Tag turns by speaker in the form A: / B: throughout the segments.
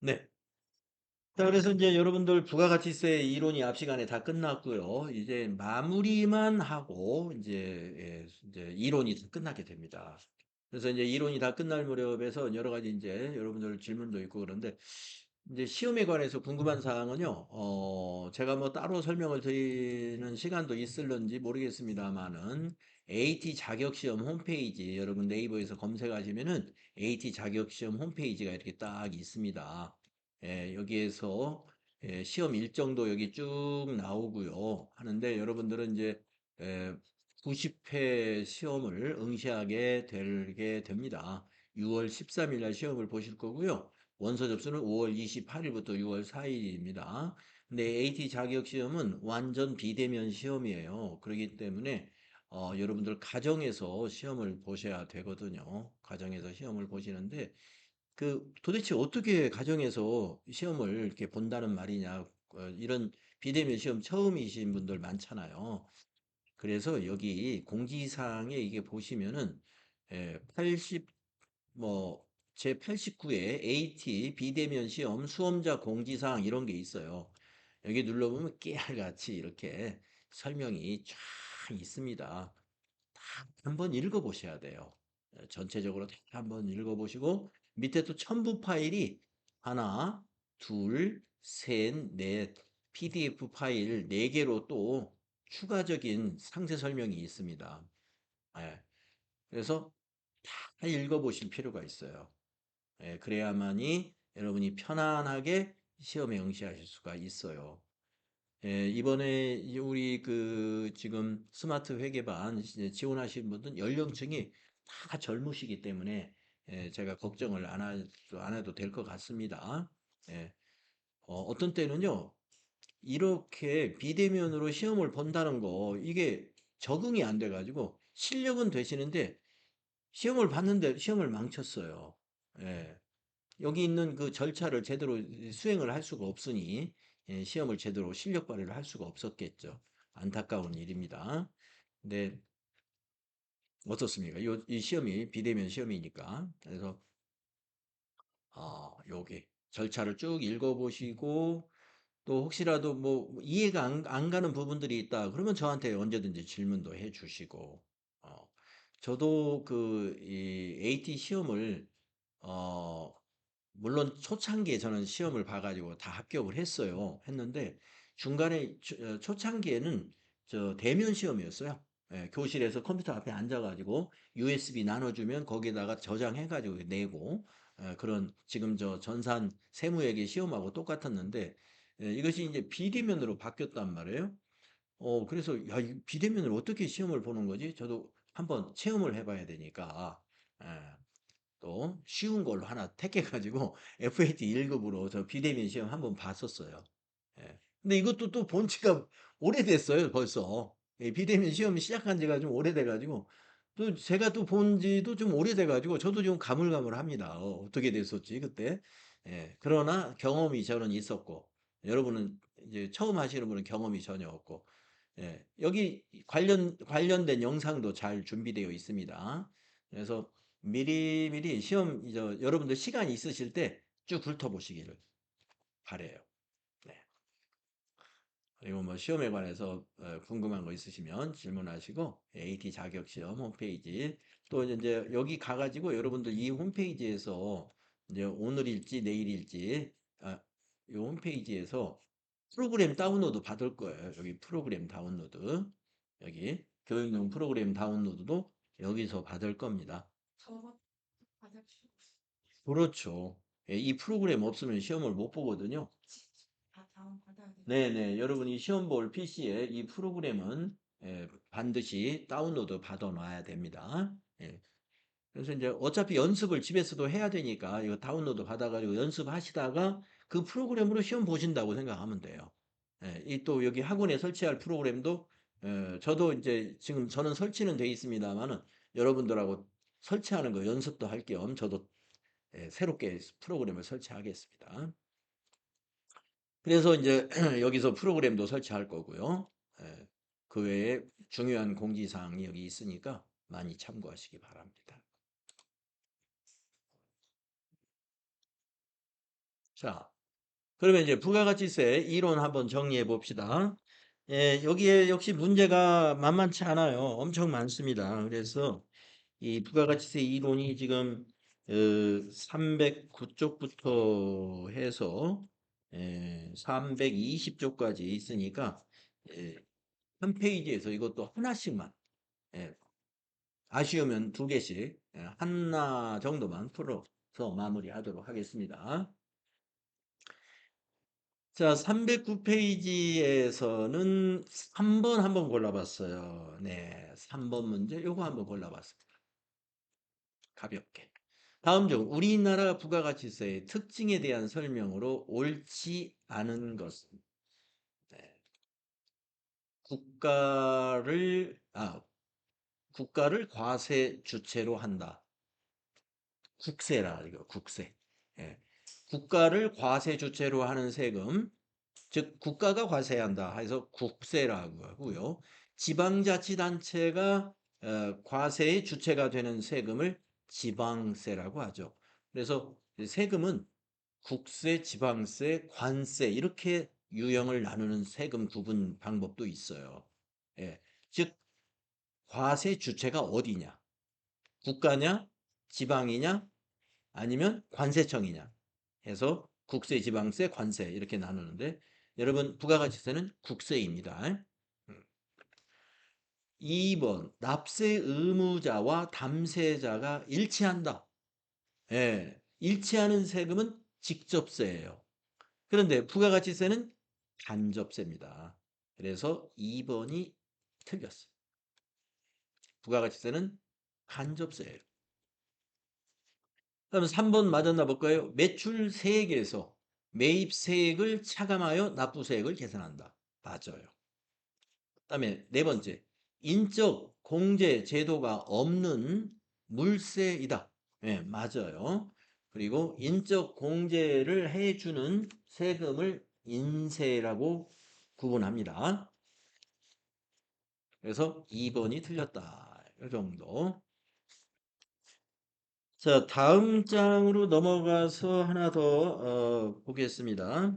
A: 네. 자, 그래서 이제 여러분들 부가가치세 이론이 앞 시간에 다 끝났고요. 이제 마무리만 하고 이제 이론이 다 끝나게 됩니다. 그래서 이제 이론이 다 끝날 무렵에서 여러 가지 이제 여러분들 질문도 있고 그런데 이제 시험에 관해서 궁금한 사항은요. 제가 뭐 따로 설명을 드리는 시간도 있을런지 모르겠습니다만은 AT 자격시험 홈페이지 여러분 네이버에서 검색하시면은 AT 자격시험 홈페이지가 이렇게 딱 있습니다. 예, 여기에서 시험 일정도 여기 쭉 나오고요. 하는데 여러분들은 이제 예, 90회 시험을 응시하게 되게 됩니다. 6월 13일 날 시험을 보실 거고요. 원서 접수는 5월 28일부터 6월 4일입니다. 근데 AT 자격 시험은 완전 비대면 시험이에요. 그렇기 때문에 여러분들 가정에서 시험을 보셔야 되거든요. 가정에서 시험을 보시는데 그 도대체 어떻게 가정에서 시험을 이렇게 본다는 말이냐. 이런 비대면 시험 처음이신 분들 많잖아요. 그래서 여기 공지사항에 이게 보시면은 80, 뭐, 제89에 AT 비대면 시험 수험자 공지사항 이런 게 있어요. 여기 눌러보면 깨알같이 이렇게 설명이 쫙 있습니다. 다 한번 읽어보셔야 돼요. 전체적으로 다 한번 읽어보시고 밑에 또 첨부 파일이 하나, 둘, 셋, 넷 PDF 파일 4개로 또 추가적인 상세 설명이 있습니다. 예, 그래서 다 읽어보실 필요가 있어요. 예, 그래야만이 여러분이 편안하게 시험에 응시하실 수가 있어요. 예, 이번에 우리 그 지금 스마트 회계반 이제 지원하신 분들 연령층이 다 젊으시기 때문에 제가 걱정을 안 해도 될 것 같습니다. 예, 어떤 때는요, 이렇게 비대면으로 시험을 본다는 거, 이게 적응이 안 돼가지고 실력은 되시는데 시험을 봤는데 시험을 망쳤어요. 예. 여기 있는 그 절차를 제대로 수행을 할 수가 없으니 시험을 제대로 실력 발휘를 할 수가 없었겠죠. 안타까운 일입니다. 근데 어떻습니까? 이 시험이 비대면 시험이니까. 그래서 여기 절차를 쭉 읽어보시고 또 혹시라도 뭐 이해가 안 가는 부분들이 있다. 그러면 저한테 언제든지 질문도 해주시고 저도 그 이 AT 시험을 어, 물론 초창기에 저는 시험을 봐가지고 다 합격을 했어요. 했는데 중간에 초창기에는 저 대면 시험이었어요. 예, 교실에서 컴퓨터 앞에 앉아가지고 USB 나눠주면 거기다가 저장해가지고 내고 그런 지금 저 전산 세무회계 시험하고 똑같았는데 이것이 이제 비대면으로 바뀌었단 말이에요. 그래서 야, 이 비대면으로 어떻게 시험을 보는 거지? 저도 한번 체험을 해봐야 되니까. 예. 또 쉬운 걸로 하나 택해가지고 FAT 1급으로 저 비대면 시험 한번 봤었어요. 예. 근데 이것도 또 본 지가 오래됐어요, 벌써. 예, 비대면 시험 시작한 지가 좀 오래돼가지고 또 제가 또 본 지도 좀 오래돼가지고 저도 좀 가물가물합니다. 어떻게 됐었지, 그때. 예. 그러나 경험이 저는 있었고 여러분은 이제 처음 하시는 분은 경험이 전혀 없고 예. 여기 관련된 영상도 잘 준비되어 있습니다. 그래서 미리미리 시험, 여러분들 시간 있으실 때 쭉 훑어보시기를 바래요. 네. 그리고 뭐 시험에 관해서 궁금한 거 있으시면 질문하시고 AT 자격 시험 홈페이지 또 이제 여기 가가지고 여러분들 이 홈페이지에서 이제 오늘일지 내일일지 이 홈페이지에서 프로그램 다운로드 받을 거예요. 여기 프로그램 다운로드 여기 교육용 프로그램 다운로드도 여기서 받을 겁니다.
B: 저거 받을 수
A: 그렇죠. 예, 이 프로그램 없으면 시험을 못 보거든요.
B: 다 다운 받아야 되는
A: 네네. 여러분이 시험 볼 PC에 이 프로그램은 반드시 다운로드 받아 놔야 됩니다. 예. 그래서 이제 어차피 연습을 집에서도 해야 되니까 이거 다운로드 받아가지고 연습하시다가 그 프로그램으로 시험 보신다고 생각하면 돼요. 예, 이 또 여기 학원에 설치할 프로그램도 저도 이제 지금 저는 설치는 돼 있습니다만은 여러분들하고 설치하는 거 연습도 할 겸 저도 새롭게 프로그램을 설치하겠습니다. 그래서 이제 여기서 프로그램도 설치할 거고요. 예, 그 외에 중요한 공지사항이 여기 있으니까 많이 참고하시기 바랍니다. 자, 그러면 이제 부가가치세 이론 한번 정리해 봅시다. 예, 여기에 역시 문제가 만만치 않아요. 엄청 많습니다. 그래서 이 부가가치세 이론이 지금 309쪽부터 해서 320쪽까지 있으니까 예, 한 페이지에서 이것도 하나씩만 예, 아쉬우면 두 개씩 하나 정도만 풀어서 마무리하도록 하겠습니다. 자, 309페이지에서는 3번 한번 골라봤어요. 네, 3번 문제 요거 한번 골라봤습니다. 가볍게. 다음 중 우리나라 부가가치세의 특징에 대한 설명으로 옳지 않은 것은 네, 국가를 국가를 과세 주체로 한다. 국세라 이거 국세. 예. 국가를 과세 주체로 하는 세금, 즉 국가가 과세한다 해서 국세라고 하고요. 지방자치단체가 과세의 주체가 되는 세금을 지방세라고 하죠. 그래서 세금은 국세, 지방세, 관세 이렇게 유형을 나누는 세금 구분 방법도 있어요. 예. 즉 과세 주체가 어디냐? 국가냐? 지방이냐? 아니면 관세청이냐? 해서 국세, 지방세, 관세 이렇게 나누는데 여러분 부가가치세는 국세입니다. 2번 납세 의무자와 담세자가 일치한다. 예, 일치하는 세금은 직접세예요. 그런데 부가가치세는 간접세입니다. 그래서 2번이 틀렸어요. 부가가치세는 간접세예요. 그럼 3번 맞았나 볼까요? 매출세액에서 매입세액을 차감하여 납부세액을 계산한다. 맞아요. 그다음에 네 번째, 인적 공제 제도가 없는 물세이다. 예, 맞아요. 그리고 인적 공제를 해주는 세금을 인세라고 구분합니다. 그래서 2번이 틀렸다. 이 정도. 자, 다음 장으로 넘어가서 하나 더 보겠습니다.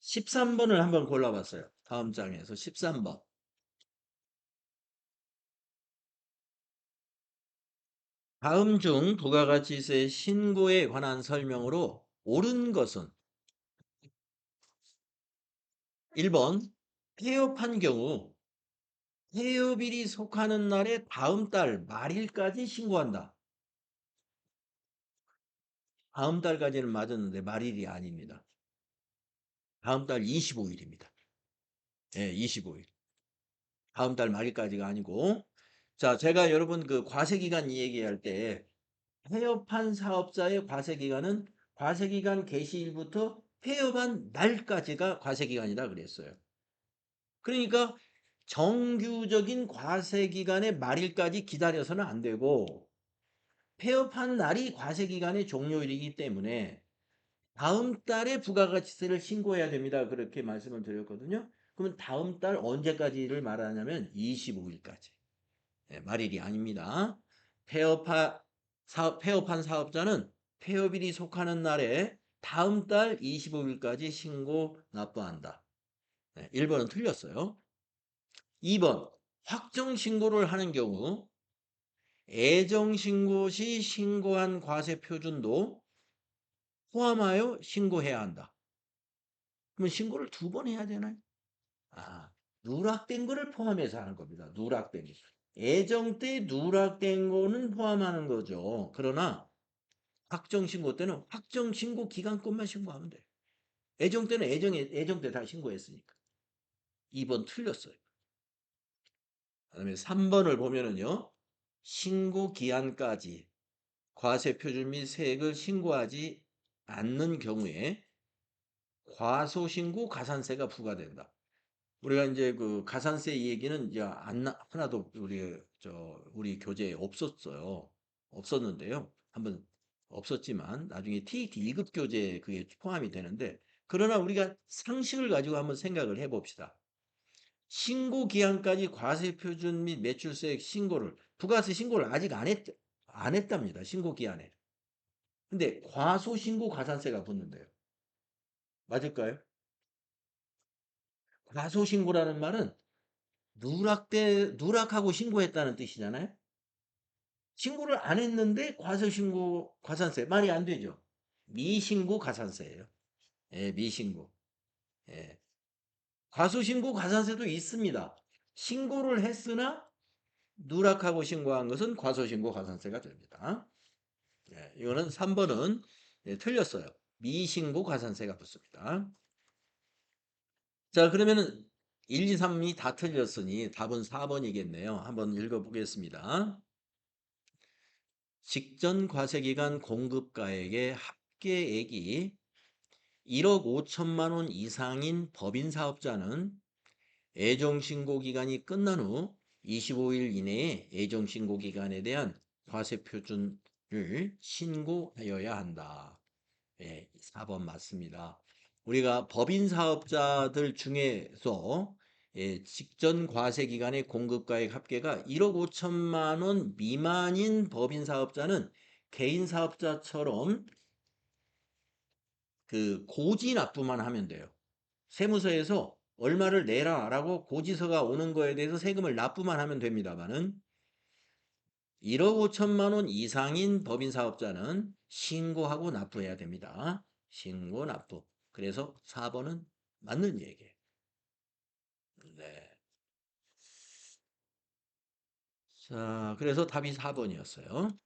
A: 13번을 한번 골라봤어요. 다음 장에서 13번. 다음 중 부가가치세 신고에 관한 설명으로 옳은 것은 1번 폐업한 경우 폐업일이 속하는 날의 다음 달 말일까지 신고한다. 다음 달까지는 맞았는데 말일이 아닙니다. 다음 달 25일입니다. 예, 25일. 다음 달 말일까지가 아니고 자, 제가 여러분 그 과세기간 얘기할 때 폐업한 사업자의 과세기간은 과세기간 개시일부터 폐업한 날까지가 과세기간이다 그랬어요. 그러니까 정규적인 과세기간의 말일까지 기다려서는 안 되고 폐업한 날이 과세기간의 종료일이기 때문에 다음 달에 부가가치세를 신고해야 됩니다. 그렇게 말씀을 드렸거든요. 그러면 다음 달 언제까지를 말하냐면 25일까지. 말일이 아닙니다. 폐업한 사업자는 폐업일이 속하는 날에 다음 달 25일까지 신고 납부한다. 1번은 틀렸어요. 2번 확정신고를 하는 경우 애정신고 시 신고한 과세표준도 포함하여 신고해야 한다. 그러면 신고를 두 번 해야 되나요? 아, 누락된 거를 포함해서 하는 겁니다. 누락된 거. 애정 때 누락된 거는 포함하는 거죠. 그러나 확정신고 때는 확정신고 기간 것만 신고하면 돼요. 애정 때는 애정 때 다 신고했으니까. 2번 틀렸어요. 그다음에 3번을 보면은요. 신고 기한까지 과세 표준 및 세액을 신고하지 않는 경우에 과소신고 가산세가 부과된다. 우리가 이제 그 가산세 얘기는 이제 하나도 우리 교재에 없었어요. 없었는데요. 한번 없었지만 나중에 TET 2급 교재에 그게 포함이 되는데 그러나 우리가 상식을 가지고 한번 생각을 해봅시다. 신고 기한까지 과세 표준 및 매출세액 신고를 부가세 신고를 아직 안 했답니다. 신고 기한에. 근데 과소신고 과산세가 붙는데요. 맞을까요? 과소신고라는 말은 누락하고 신고했다는 뜻이잖아요. 신고를 안 했는데 과소신고 과산세 말이 안 되죠. 미신고 과산세예요. 예, 미신고. 예. 과소신고 과산세도 있습니다. 신고를 했으나 누락하고 신고한 것은 과소신고 과산세가 됩니다. 예, 이거는 3번은 틀렸어요. 미신고 과산세가 붙습니다. 자, 그러면은 1, 2, 3이 다 틀렸으니 답은 4번이겠네요. 한번 읽어보겠습니다. 직전 과세기간 공급가액의 합계액이 1억 5천만 원 이상인 법인 사업자는 애정신고 기간이 끝난 후 25일 이내에 애정신고 기간에 대한 과세 표준을 신고하여야 한다. 예, 4번 맞습니다. 우리가 법인 사업자들 중에서 직전 과세 기간의 공급가액 합계가 1억 5천만 원 미만인 법인 사업자는 개인 사업자처럼 그 고지 납부만 하면 돼요. 세무서에서 얼마를 내라라고 고지서가 오는 거에 대해서 세금을 납부만 하면 됩니다만은 1억 5천만 원 이상인 법인 사업자는 신고하고 납부해야 됩니다. 신고 납부. 그래서 4번은 맞는 얘기예요. 네. 자, 그래서 답이 4번이었어요.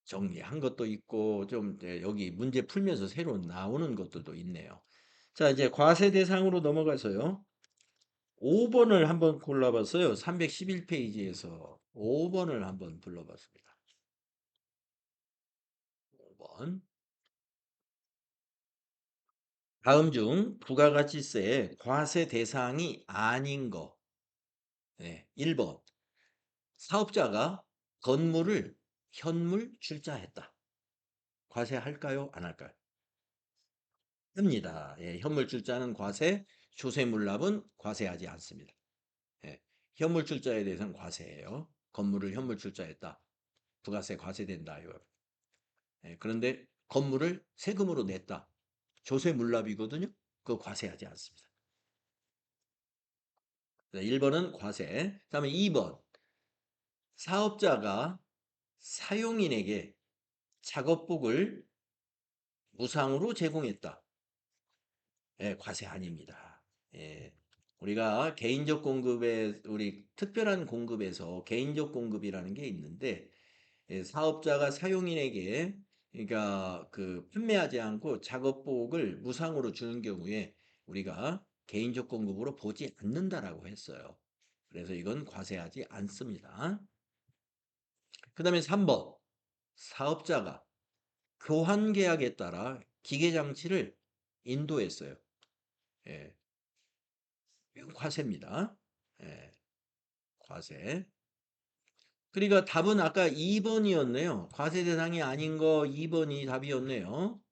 A: 정리한 것도 있고 좀 여기 문제 풀면서 새로 나오는 것들도 있네요. 자, 이제 과세 대상으로 넘어가서요. 5번을 한번 골라봤어요. 311페이지에서 5번을 한번 불러봤습니다. 5번. 다음 중 부가가치세의 과세 대상이 아닌 거. 네, 1번. 사업자가 건물을 현물 출자했다. 과세할까요? 안 할까요? 합니다. 예, 현물 출자는 과세, 조세물납은 과세하지 않습니다. 예, 현물 출자에 대해서는 과세예요. 건물을 현물 출자했다. 부가세 과세된다. 이거. 예, 그런데 건물을 세금으로 냈다. 조세물납이거든요. 그거 과세하지 않습니다. 1번은 과세. 다음에 2번. 사업자가 사용인에게 작업복을 무상으로 제공했다. 예, 과세 아닙니다. 예, 우리가 개인적 공급에 우리 특별한 공급에서 개인적 공급이라는 게 있는데 사업자가 사용인에게 그러니까 그 판매하지 않고 작업복을 무상으로 주는 경우에 우리가 개인적 공급으로 보지 않는다라고 했어요. 그래서 이건 과세하지 않습니다. 그 다음에 3번 사업자가 교환 계약에 따라 기계장치를 인도했어요. 예, 이건 과세입니다. 예, 과세. 그러니까 답은 아까 2번이었네요. 과세 대상이 아닌 거 2번이 답이었네요.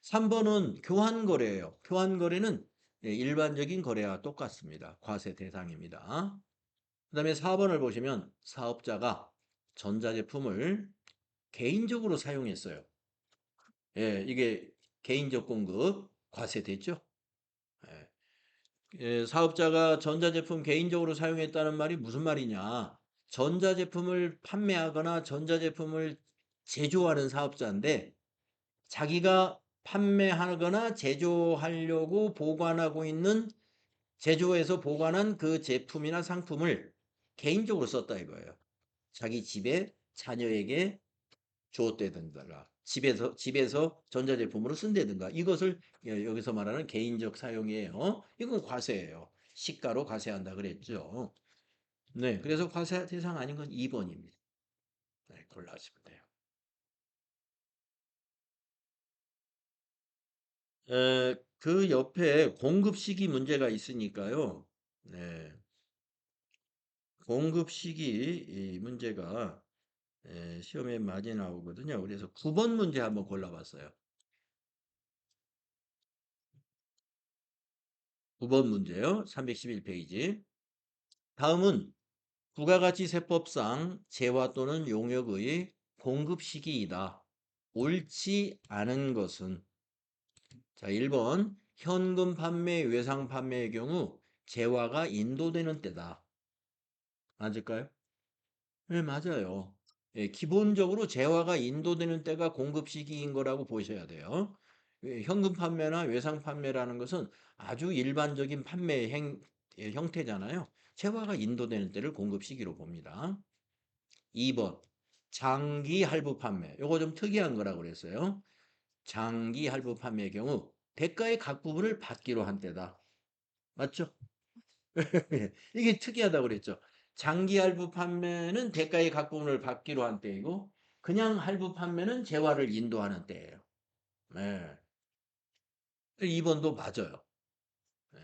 A: 3번은 교환 거래예요. 교환 거래는 일반적인 거래와 똑같습니다. 과세 대상입니다. 그다음에 4번을 보시면 사업자가 전자제품을 개인적으로 사용했어요. 예, 이게 개인적 공급 과세됐죠? 예. 사업자가 전자제품 개인적으로 사용했다는 말이 무슨 말이냐? 전자제품을 판매하거나 전자제품을 제조하는 사업자인데 자기가 판매하거나 제조하려고 보관하고 있는 제조해서 보관한 그 제품이나 상품을 개인적으로 썼다 이거예요. 자기 집에 자녀에게 주었다든가 집에서 전자제품으로 쓴다든가 이것을 여기서 말하는 개인적 사용이에요. 이건 과세예요. 시가로 과세한다 그랬죠. 네, 그래서 과세 대상 아닌 건 2번입니다. 네, 골라주시면 돼요. 그 옆에 공급 시기 문제가 있으니까요. 네, 공급 시기 이 문제가 시험에 많이 나오거든요. 그래서 9번 문제 한번 골라봤어요. 9번 문제요. 311페이지. 다음은 부가가치세법상 재화 또는 용역의 공급 시기이다. 옳지 않은 것은 자, 1번 현금 판매, 외상 판매의 경우 재화가 인도되는 때다. 맞을까요? 네, 맞아요. 예, 기본적으로 재화가 인도되는 때가 공급 시기인 거라고 보셔야 돼요. 현금 판매나 외상 판매라는 것은 아주 일반적인 판매 형태잖아요. 재화가 인도되는 때를 공급 시기로 봅니다. 2번 장기 할부 판매. 요거 좀 특이한 거라고 그랬어요. 장기 할부 판매의 경우 대가의 각 부분을 받기로 한 때다. 맞죠? 이게 특이하다고 그랬죠. 장기 할부 판매는 대가의 각 부분을 받기로 한 때이고 그냥 할부 판매는 재화를 인도하는 때예요. 네. 2번도 맞아요. 네.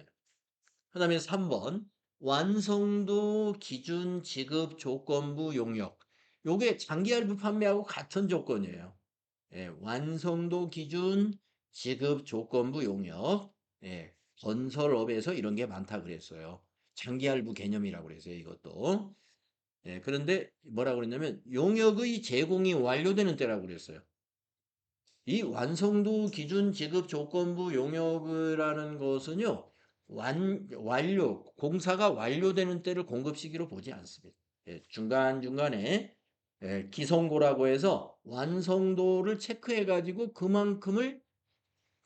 A: 그다음에 3번 완성도 기준 지급 조건부 용역. 요게 장기 할부 판매하고 같은 조건이에요. 예, 완성도 기준 지급 조건부 용역. 예, 건설업에서 이런 게 많다 그랬어요. 장기 할부 개념이라고 그랬어요. 이것도. 예, 그런데 뭐라고 그랬냐면 용역의 제공이 완료되는 때라고 그랬어요. 이 완성도 기준 지급 조건부 용역이라는 것은요, 완료, 공사가 완료되는 때를 공급 시기로 보지 않습니다. 예, 중간중간에 기성고라고 해서 완성도를 체크해가지고 그만큼을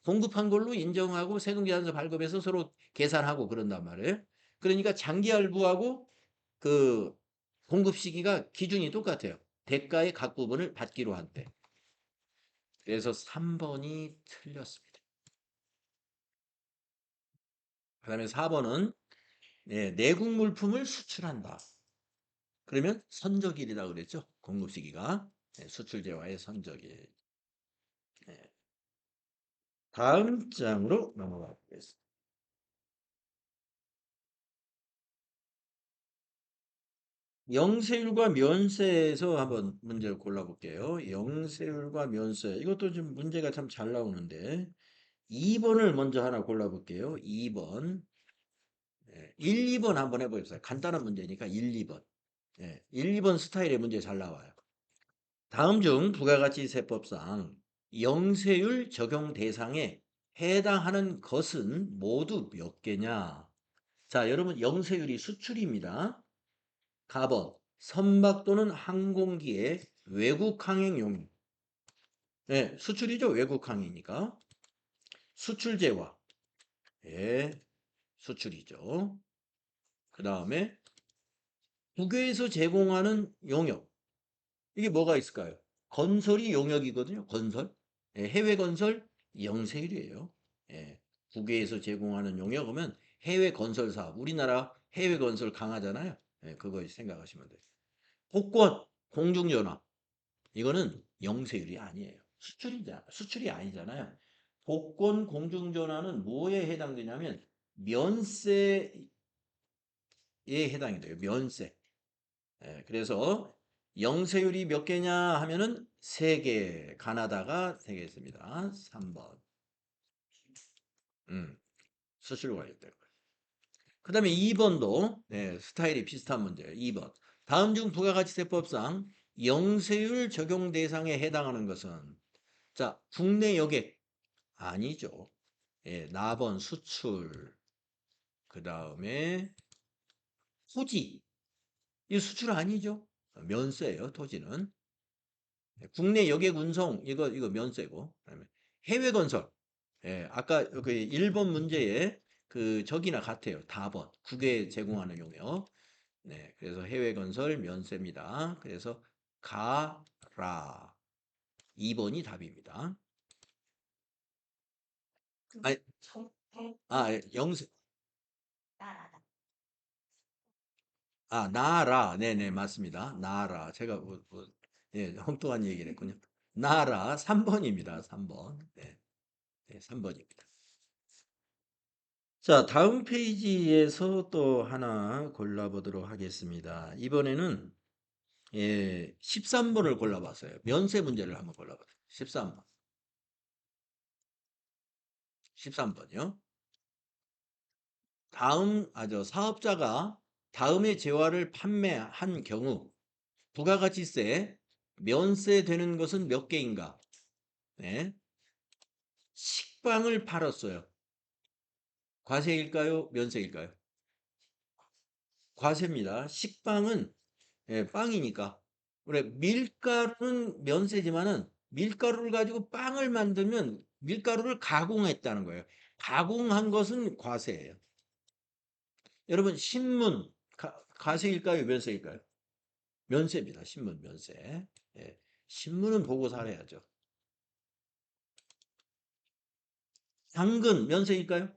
A: 공급한 걸로 인정하고 세금계산서 발급해서 서로 계산하고 그런단 말이에요. 그러니까 장기할부하고 그 공급 시기가 기준이 똑같아요. 대가의 각 부분을 받기로 한 때. 그래서 3번이 틀렸습니다. 그 다음에 4번은 내국 물품을 수출한다. 그러면 선적일이라고 그랬죠. 공급 시기가. 수출제와의 선적일. 네. 다음 장으로 넘어가 보겠습니다. 영세율과 면세에서 한번 문제를 골라볼게요. 영세율과 면세. 이것도 좀 문제가 참 잘 나오는데 2번을 먼저 하나 골라볼게요. 2번. 1, 2번 한번 해보겠습니다. 간단한 문제니까 1, 2번. 1, 2번 스타일의 문제 잘 나와요. 다음 중 부가가치세법상 영세율 적용 대상에 해당하는 것은 모두 몇 개냐? 자, 여러분 영세율이 수출입니다. 가번 선박 또는 항공기의 외국 항행 용역. 네, 수출이죠. 외국 항이니까. 수출제와. 예, 수출이죠. 그 다음에 국외에서 제공하는 용역. 이게 뭐가 있을까요? 건설이 용역이거든요. 건설. 예, 해외 건설 영세율이에요. 예, 국외에서 제공하는 용역이면 해외 건설 사업. 우리나라 해외 건설 강하잖아요. 예, 그거 생각하시면 돼요. 복권, 공중전화. 이거는 영세율이 아니에요. 수출이 아니잖아요. 복권, 공중전화는 뭐에 해당되냐면 면세에 해당이 돼요. 면세. 예, 그래서 영세율이 몇 개냐 하면은 3개. 가나다가 되겠습니다. 3번. 수출 관련된 거. 그 다음에 2번도 스타일이 비슷한 문제예요. 2번. 다음 중 부가가치세법상 영세율 적용 대상에 해당하는 것은 자, 국내 여객 아니죠. 예, 나번 수출. 그 다음에 토지. 이 수출 아니죠. 면세예요, 토지는. 국내 여객 운송 이거 면세고 그다음에 해외 건설 아까 그 1번 문제에 그 저기나 같아요. 답번 국외에 제공하는 용역 그래서 해외 건설 면세입니다. 그래서 가라 2번이 답입니다. 아니, 영세
B: 나라다.
A: 나라 네네 맞습니다. 나라 제가 엉뚱한 얘기를 했군요. 나라 3번입니다. 3번 3번입니다. 자, 다음 페이지에서 또 하나 골라보도록 하겠습니다. 이번에는 13번을 골라봤어요. 면세 문제를 한번 골라봤어요. 13번. 13번이요. 사업자가 다음의 재화를 판매한 경우 부가가치세 면세되는 것은 몇 개인가? 네. 식빵을 팔았어요. 과세일까요? 면세일까요? 과세입니다. 식빵은 예, 빵이니까. 그래, 밀가루는 면세지만은 밀가루를 가지고 빵을 만들면 밀가루를 가공했다는 거예요. 가공한 것은 과세예요. 여러분, 신문 과세일까요? 면세일까요? 면세입니다. 신문 면세. 예, 신문은 보고 살아야죠. 당근 면세일까요?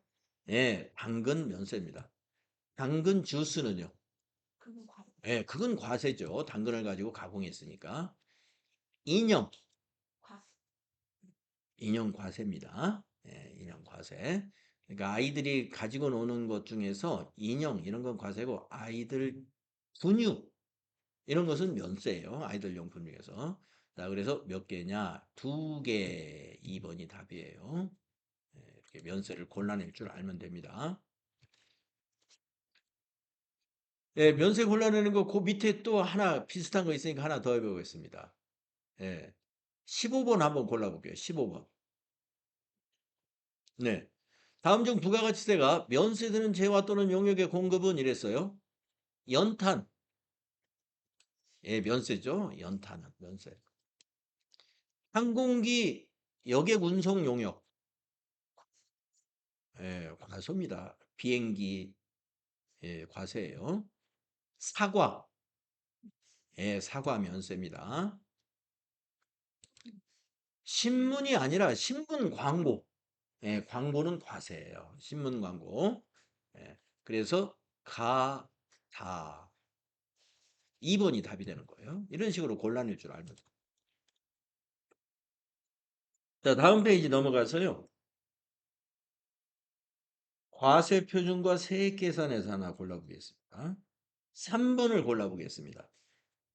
A: 예, 당근 면세입니다. 당근 주스는요?
B: 그건 과세.
A: 예, 그건 과세죠. 당근을 가지고 가공했으니까. 인형,
B: 과세.
A: 인형 과세입니다. 예, 인형 과세. 그러니까 아이들이 가지고 노는 것 중에서 인형 이런 건 과세고 아이들 분유 이런 것은 면세예요. 아이들 용품 중에서. 자, 그래서 몇 개냐? 2개. 2번이 답이에요. 예, 이렇게 면세를 골라낼 줄 알면 됩니다. 예, 면세 골라내는 거 그 밑에 또 하나 비슷한 거 있으니까 하나 더 해보겠습니다. 예. 15번 한번 골라볼게요. 15번. 네. 다음 중 부가가치세가 면세되는 재화 또는 용역의 공급은 이랬어요. 연탄. 예, 면세죠. 연탄은 면세. 항공기 여객 운송 용역. 예, 과소입니다. 비행기 예, 과세예요. 사과. 예, 사과 면세입니다. 신문이 아니라 신문 광고. 예, 광고는 과세예요. 신문 광고. 예, 그래서 다 2번이 답이 되는 거예요. 이런 식으로 곤란할 줄 알면. 자, 다음 페이지 넘어가서요. 과세 표준과 세액 계산에서 하나 골라보겠습니다. 3번을 골라보겠습니다.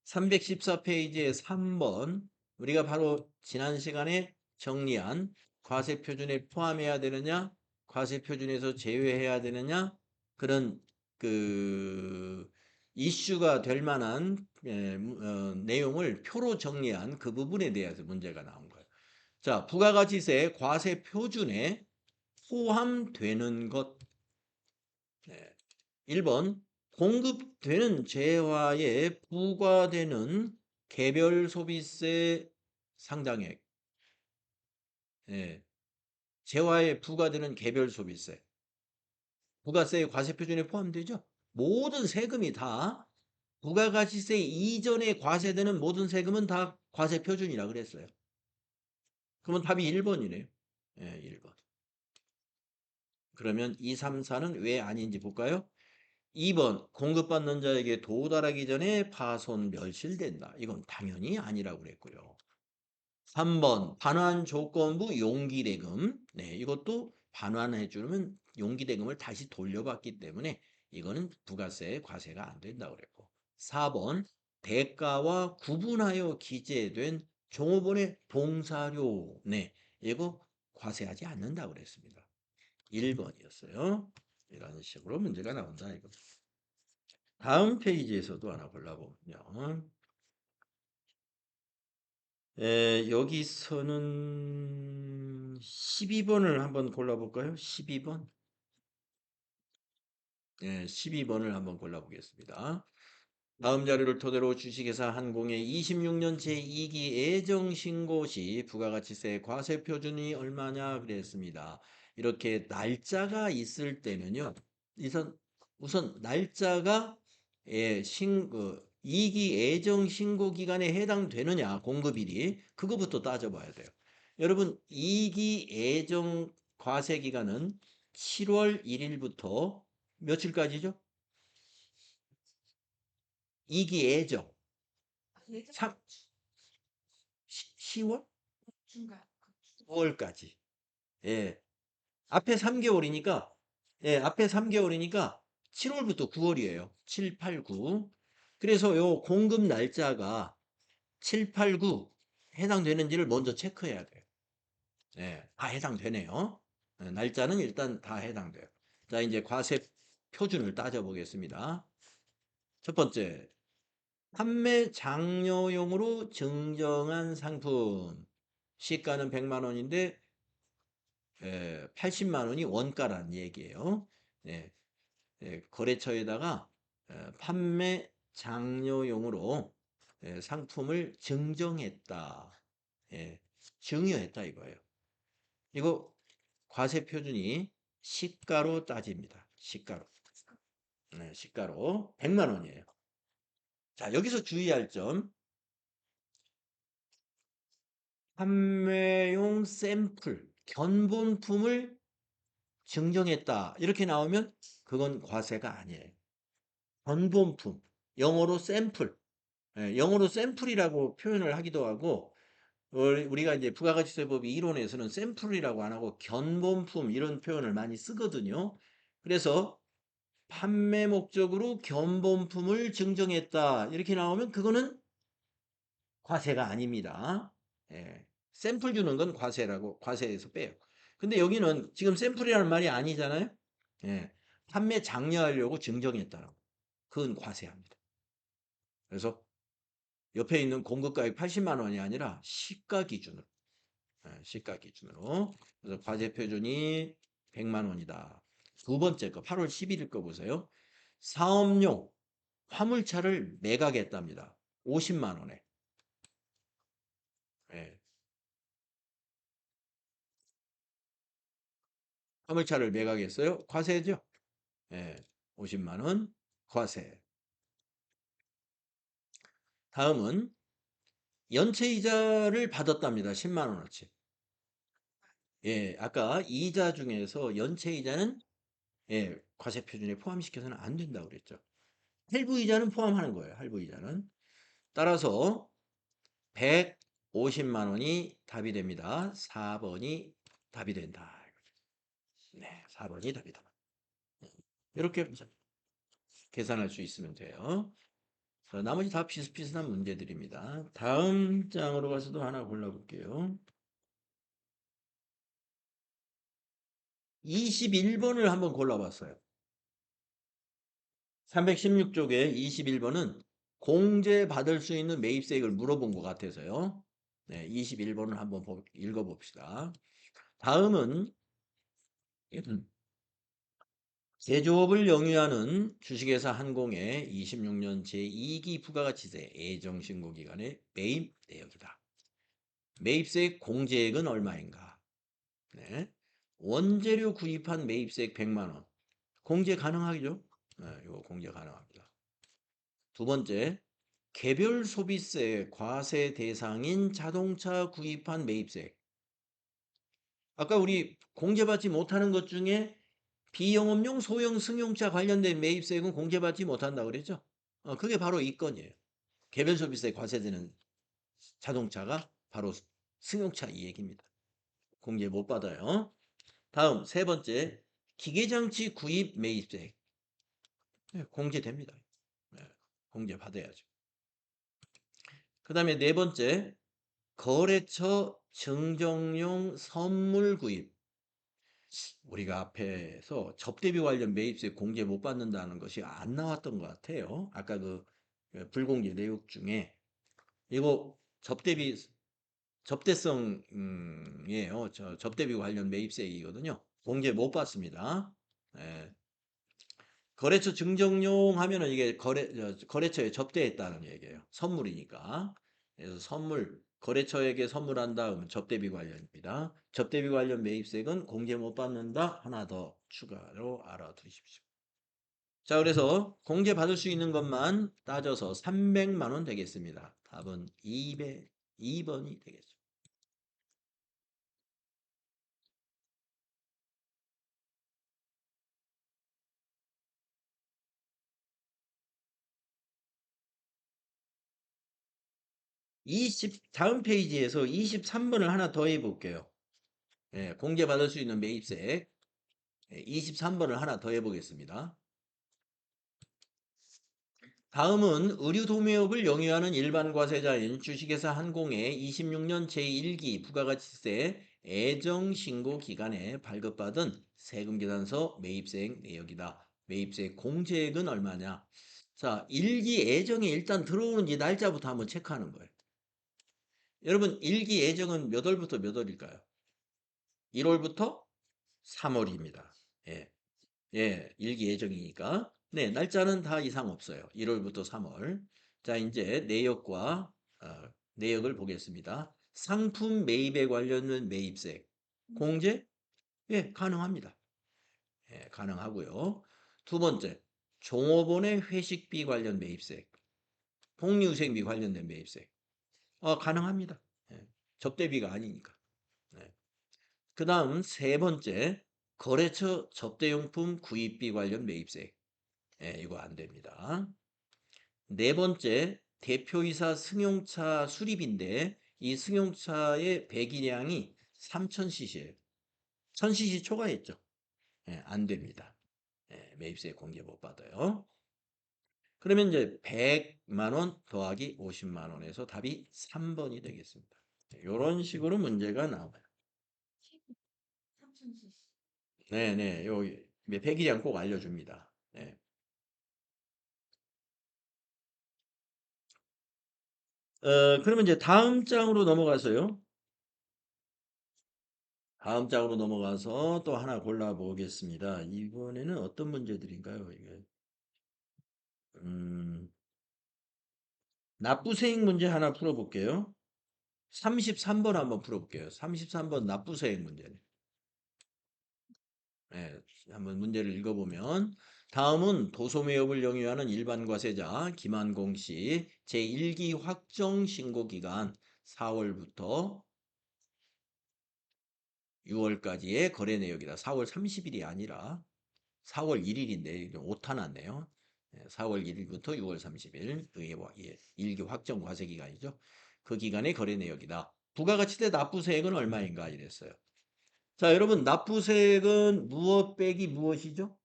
A: 314페이지의 3번. 우리가 바로 지난 시간에 정리한 과세 표준에 포함해야 되느냐, 과세 표준에서 제외해야 되느냐, 그런 그 이슈가 될 만한 내용을 표로 정리한 그 부분에 대해서 문제가 나온 거예요. 자, 부가가치세 과세 표준에 포함되는 것. 네. 1번 공급되는 재화에 부과되는 개별 소비세 상당액. 예. 재화에 부과되는 개별 소비세. 부가세 과세 표준에 포함되죠. 모든 세금이 다 부가가치세 이전에 과세되는 모든 세금은 다 과세 표준이라 그랬어요. 그러면 답이 1번이네요. 예, 1번. 그러면 2, 3, 4는 왜 아닌지 볼까요? 2번 공급받는 자에게 도달하기 전에 파손 멸실된다. 이건 당연히 아니라고 그랬고요. 3번 반환 조건부 용기대금. 네, 이것도 반환해 주면 용기대금을 다시 돌려받기 때문에 이거는 부가세 과세가 안 된다고 그랬고. 4번 대가와 구분하여 기재된 종업원의 봉사료. 네, 이거 과세하지 않는다고 그랬습니다. 1번이었어요. 이런 식으로 문제가 나온다 이거. 다음 페이지에서도 하나 골라보면요. 여기서는 12번을 한번 골라볼까요? 12번. 12번을 한번 골라보겠습니다. 다음 자료를 토대로 주식회사 한공의 26년 제2기 애정신고 시 부가가치세 과세 표준이 얼마냐 그랬습니다. 이렇게 날짜가 있을 때는요. 우선 날짜가 2기 애정신고 기간에 해당되느냐 공급일이 그거부터 따져봐야 돼요. 여러분 2기 애정 과세 기간은 7월 1일부터 며칠까지죠? 2기 애정
B: 예전
A: 3, 10월?
B: 중간
A: 9월까지. 예. 앞에 3개월이니까, 예, 앞에 3개월이니까 7월부터 9월이에요. 7, 8, 9. 그래서 요 공급 날짜가 7, 8, 9 해당되는지를 먼저 체크해야 돼요. 예, 다 해당되네요. 예, 날짜는 일단 다 해당돼요. 자, 이제 과세 표준을 따져보겠습니다. 첫 번째, 판매 장려용으로 증정한 상품. 시가는 100만 원인데 80만 원이 원가란 얘기예요. 네, 거래처에다가 판매 장려용으로 상품을 증정했다. 예, 증여했다 이거예요. 이거 과세 표준이 시가로 따집니다. 시가로. 네, 시가로 100만 원이에요. 자, 여기서 주의할 점. 판매용 샘플, 견본품을 증정했다. 이렇게 나오면 그건 과세가 아니에요. 견본품, 영어로 샘플. 영어로 샘플이라고 표현을 하기도 하고 우리가 이제 부가가치세법이 이론에서는 샘플이라고 안 하고 견본품 이런 표현을 많이 쓰거든요. 그래서 판매 목적으로 견본품을 증정했다. 이렇게 나오면 그거는 과세가 아닙니다. 예. 샘플 주는 건 과세라고 과세에서 빼요. 근데 여기는 지금 샘플이라는 말이 아니잖아요. 예. 판매 장려하려고 증정했다라고. 그건 과세합니다. 그래서 옆에 있는 공급가액 80만 원이 아니라 시가 기준으로. 시가 기준으로. 그래서 과세 표준이 100만 원이다. 두 번째 거 8월 11일 거 보세요. 사업용 화물차를 매각했답니다. 50만 원에. 예. 화물차를 매각했어요. 과세죠. 예. 50만 원 과세. 다음은 연체 이자를 받았답니다. 10만 원어치. 예, 아까 이자 중에서 연체 이자는 과세 표준에 포함시켜서는 안 된다고 그랬죠. 할부 이자는 포함하는 거예요. 할부 이자는. 따라서 150만 원이 답이 됩니다. 4번이 답이 된다. 네, 4번이 답이다. 이렇게 계산할 수 있으면 돼요. 자, 나머지 다 비슷비슷한 문제들입니다. 다음 장으로 가서도 하나 골라볼게요. 21번을 한번 골라봤어요. 316쪽에 21번은 공제받을 수 있는 매입세액을 물어본 것 같아서요. 네, 21번을 한번 읽어봅시다. 다음은 제조업을 영위하는 주식회사 한공의 26년 제2기 부가가치세 예정신고 기간의 매입 내역이다. 매입세액 공제액은 얼마인가? 네. 원재료 구입한 매입세액 100만 원. 공제 가능하죠? 네, 이거 공제 가능합니다. 두 번째, 개별 소비세 과세 대상인 자동차 구입한 매입세액. 아까 우리 공제받지 못하는 것 중에 비영업용 소형 승용차 관련된 매입세액은 공제받지 못한다고 그랬죠? 그게 바로 이 건이에요. 개별 소비세 과세되는 자동차가 바로 승용차 이 얘기입니다. 공제 못 받아요. 다음 세 번째, 기계장치 구입 매입세액. 네, 공제됩니다. 네, 공제 받아야죠. 그 다음에 네 번째, 거래처 증정용 선물 구입. 우리가 앞에서 접대비 관련 매입세 공제 못 받는다는 것이 안 나왔던 것 같아요. 아까 그 불공제 내용 중에 이거 접대성이에요. 접대비 관련 매입세이거든요. 공제 못 받습니다. 예. 거래처 증정용 하면은 이게 거래처에 접대했다는 얘기예요. 선물이니까. 그래서 거래처에게 선물한 다음 접대비 관련입니다. 접대비 관련 매입세액은 공제 못 받는다. 하나 더 추가로 알아두십시오. 자, 그래서 공제 받을 수 있는 것만 따져서 300만 원 되겠습니다. 답은 2번이 되겠죠. 다음 페이지에서 23번을 하나 더 해볼게요. 공제 받을 수 있는 매입세 23번을 하나 더 해보겠습니다. 다음은 의류도매업을 영위하는 일반 과세자인 주식회사 한공의 26년 제1기 부가가치세 애정신고 기간에 발급받은 세금계산서 매입세액 내역이다. 매입세 공제액은 얼마냐? 자, 일기예정에 일단 들어오는지 날짜부터 한번 체크하는 거예요. 여러분, 일기예정은 몇 월부터 몇 월일까요? 1월부터 3월입니다. 예. 예, 일기예정이니까. 네, 날짜는 다 이상 없어요. 1월부터 3월. 자, 이제 내역과 내역을 보겠습니다. 상품 매입에 관련된 매입세. 공제? 예, 가능합니다. 예, 가능하고요. 두 번째, 종업원의 회식비 관련 매입세. 복리후생비 관련된 매입세. 가능합니다. 예, 접대비가 아니니까. 네. 그 다음 세 번째, 거래처 접대용품 구입비 관련 매입세. 예, 이거 안 됩니다. 네 번째, 대표이사 승용차 수리비인데 이 승용차의 배기량이 3000cc예요. 1000cc 초과했죠. 예, 안 됩니다. 예, 매입세 공개 못 받아요. 그러면 이제 100만 원 더하기 50만 원에서 답이 3번이 되겠습니다. 이런 식으로 문제가 나와요.
B: 3000cc.
A: 네네, 여기 배기량 꼭 알려줍니다. 네. 그러면 이제 다음 장으로 넘어가서요. 다음 장으로 넘어가서 또 하나 골라보겠습니다. 이번에는 어떤 문제들인가요? 이게 음, 납부세액 문제 하나 풀어볼게요. 33번 한번 풀어볼게요. 33번 납부세액 문제네. 네, 한번 문제를 읽어보면 다음은 도소매업을 영위하는 일반 과세자 김한공 씨 제1기 확정 신고 기간 4월부터 6월까지의 거래 내역이다. 4월 30일이 아니라 4월 1일인데 오타 났네요. 4월 1일부터 6월 30일 일기 확정 과세 기간이죠. 그 기간의 거래 내역이다. 부가가치세 납부세액은 얼마인가 이랬어요. 자, 여러분 납부세액은 무엇 빼기 무엇이죠?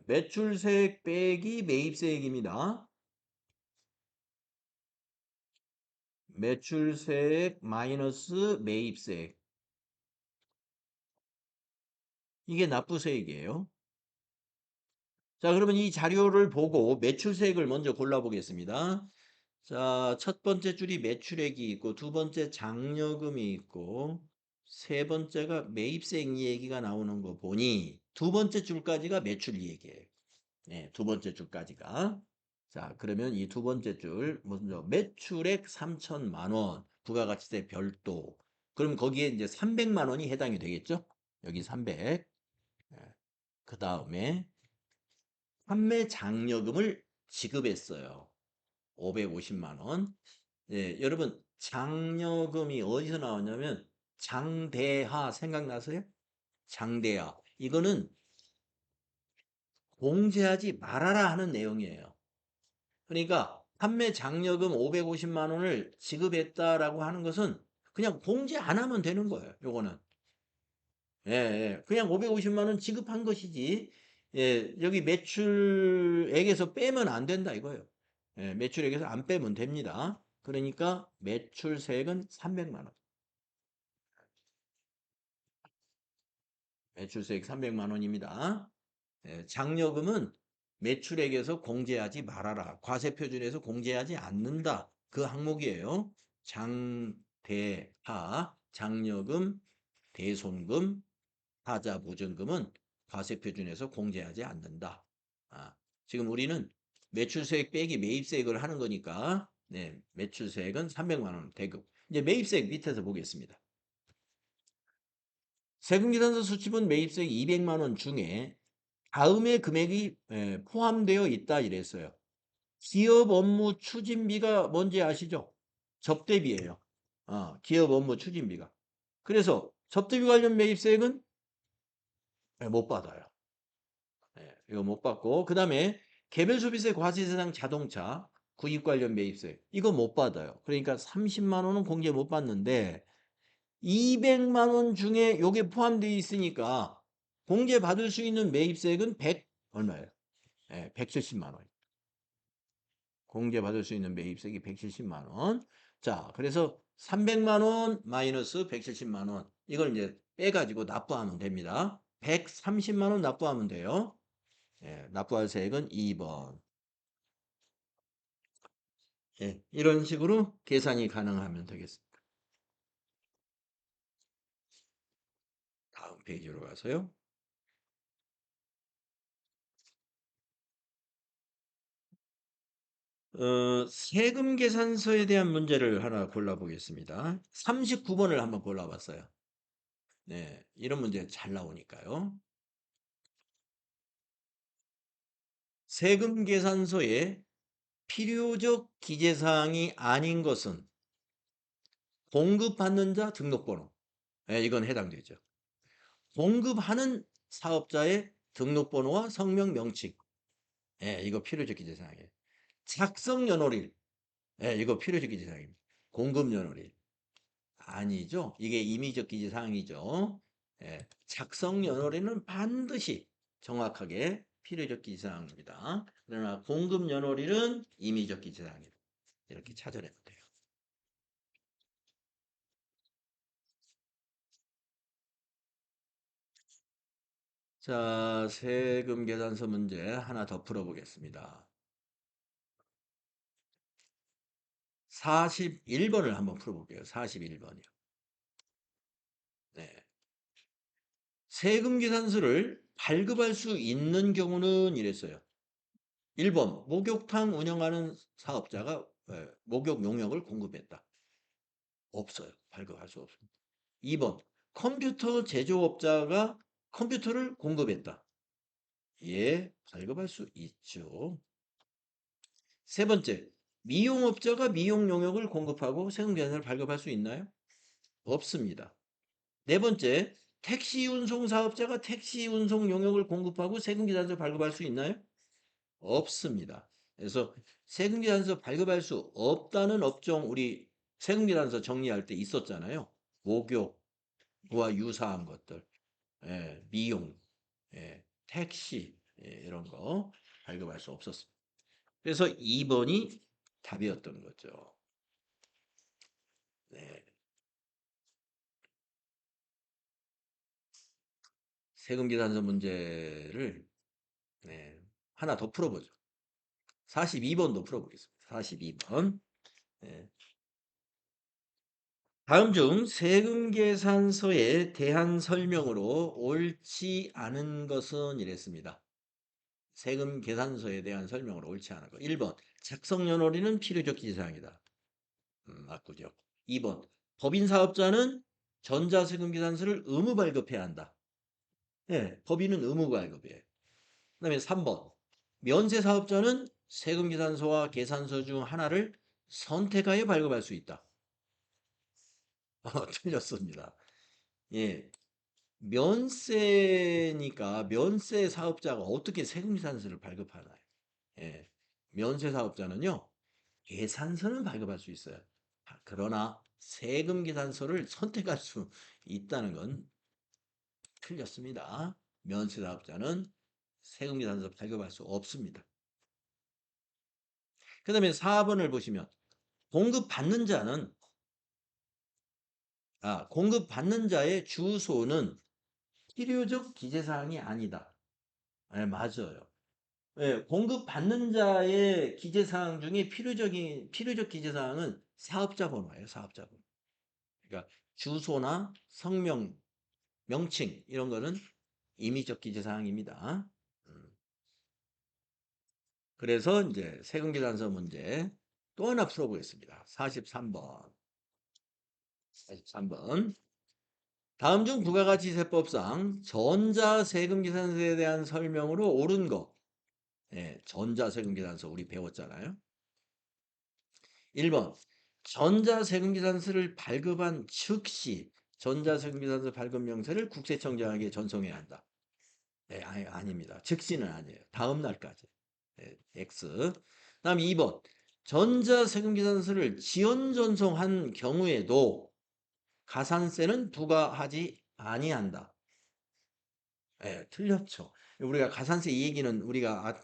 A: 매출세액 빼기 매입세액입니다. 매출세액 마이너스 매입세액. 이게 납부세액이에요. 자, 그러면 이 자료를 보고 매출세액을 먼저 골라보겠습니다. 자, 첫 번째 줄이 매출액이 있고, 두 번째 장려금이 있고, 세 번째가 매입세액 얘기가 나오는 거 보니, 두 번째 줄까지가 매출 얘기예요. 네, 두 번째 줄까지가. 자, 그러면 이 두 번째 줄, 먼저 매출액 3천만 원, 부가가치세 별도. 그럼 거기에 이제 300만 원이 해당이 되겠죠? 여기 300. 그 다음에 판매 장려금을 지급했어요. 550만 원. 예, 여러분 장려금이 어디서 나오냐면 장대하 생각나세요? 장대하. 이거는 공제하지 말아라 하는 내용이에요. 그러니까 판매 장려금 550만 원을 지급했다라고 하는 것은 그냥 공제 안 하면 되는 거예요. 요거는. 예, 예. 그냥 550만 원 지급한 것이지. 예, 여기 매출액에서 빼면 안 된다 이거예요. 예, 매출액에서 안 빼면 됩니다. 그러니까 매출세액은 300만 원. 매출세액 300만 원입니다. 예, 장려금은 매출액에서 공제하지 말아라. 과세표준에서 공제하지 않는다. 그 항목이에요. 장대하, 장려금, 대손금, 하자보증금은 과세표준에서 공제하지 않는다. 지금 우리는 매출세액 빼기 매입세액을 하는 거니까 네, 매출세액은 300만 원 대급. 이제 매입세액 밑에서 보겠습니다. 세금계산서 수취분 매입세액 200만 원 중에 다음의 금액이 포함되어 있다 이랬어요. 기업 업무 추진비가 뭔지 아시죠? 접대비예요. 기업 업무 추진비가. 그래서 접대비 관련 매입세액은 못 받아요. 이거 못 받고 그 다음에 개별 소비세 과세대상 자동차 구입 관련 매입세 이거 못 받아요. 그러니까 30만 원은 공제 못 받는데 200만 원 중에 요게 포함되어 있으니까 공제 받을 수 있는 매입세액은 100 얼마예요? 170만 원. 공제 받을 수 있는 매입세액이 170만 원. 자, 그래서 300만 원 마이너스 170만 원. 이걸 이제 빼가지고 납부하면 됩니다. 130만 원 납부하면 돼요. 예, 납부할 세액은 2번. 예, 이런 식으로 계산이 가능하면 되겠습니다. 다음 페이지로 가서요. 세금 계산서에 대한 문제를 하나 골라보겠습니다. 39번을 한번 골라봤어요. 네, 이런 문제 잘 나오니까요. 세금 계산서에 필요적 기재사항이 아닌 것은 공급받는 자 등록번호. 네, 이건 해당되죠. 공급하는 사업자의 등록번호와 성명 명칭. 예, 이거 필요적 기재사항이에요. 작성 연월일. 예, 이거 필요적 기재사항입니다. 공급 연월일. 아니죠. 이게 임의적 기재사항이죠. 예, 작성 연월일은 반드시 정확하게 필요적 기재사항입니다. 그러나 공급 연월일은 임의적 기재사항입니다. 이렇게 찾아내면 돼요. 자, 세금 계산서 문제 하나 더 풀어보겠습니다. 41번을 한번 풀어볼게요. 41번이요. 네. 세금 계산서를 발급할 수 있는 경우는 이랬어요. 1번, 목욕탕 운영하는 사업자가 목욕 용역을 공급했다. 없어요. 발급할 수 없습니다. 2번, 컴퓨터 제조업자가 컴퓨터를 공급했다. 예, 발급할 수 있죠. 세 번째, 미용업자가 미용 용역을 공급하고 세금 계산서를 발급할 수 있나요? 없습니다. 네 번째, 택시 운송 사업자가 택시 운송 용역을 공급하고 세금 계산서 발급할 수 있나요? 없습니다. 그래서 세금 계산서 발급할 수 없다는 업종 우리 세금 계산서 정리할 때 있었잖아요. 목욕과 유사한 것들, 예, 미용, 예, 택시 이런 거 발급할 수 없었습니다. 그래서 2번이 답이었던 거죠. 네. 세금 계산서 문제를 네, 하나 더 풀어보죠. 42번도 풀어보겠습니다. 42번. 네. 다음 중 세금 계산서에 대한 설명으로 옳지 않은 것은 이랬습니다. 세금 계산서에 대한 설명으로 옳지 않은 것. 1번. 작성 연월일은 필요적 기재사항이다. 맞고요. 2번. 법인 사업자는 전자세금 계산서를 의무 발급해야 한다. 네, 법인은 의무 발급이에요. 그다음에 3번. 면세 사업자는 세금 계산서와 계산서 중 하나를 선택하여 발급할 수 있다. 틀렸습니다. 예. 면세니까 면세 사업자가 어떻게 세금 계산서를 발급하나요? 예. 면세 사업자는요. 계산서는 발급할 수 있어요. 그러나 세금 계산서를 선택할 수 있다는 건 틀렸습니다. 면세 사업자는 세금 계산서 발급할 수 없습니다. 그다음에 4번을 보시면 공급받는 자는 공급받는 자의 주소는 필요적 기재사항이 아니다. 네, 맞아요. 예, 공급받는 자의 기재사항 중에 필요적 기재사항은 사업자 번호예요, 사업자 번호. 그러니까 주소나 성명, 명칭, 이런 거는 임의적 기재사항입니다. 음, 그래서 이제 세금계산서 문제 또 하나 풀어보겠습니다. 43번. 43번. 다음 중 부가가치세법상 전자세금계산서에 대한 설명으로 옳은 거. 예, 전자세금계산서 우리 배웠잖아요. 1번. 전자세금계산서를 발급한 즉시 전자세금계산서 발급 명세를 국세청장에게 전송해야 한다. 네, 아닙니다. 즉시는 아니에요. 다음 날까지. 네, X. 다음 2번. 전자세금계산서를 지연 전송한 경우에도 가산세는 부과하지 아니한다. 예, 틀렸죠. 우리가 가산세 이 얘기는 우리가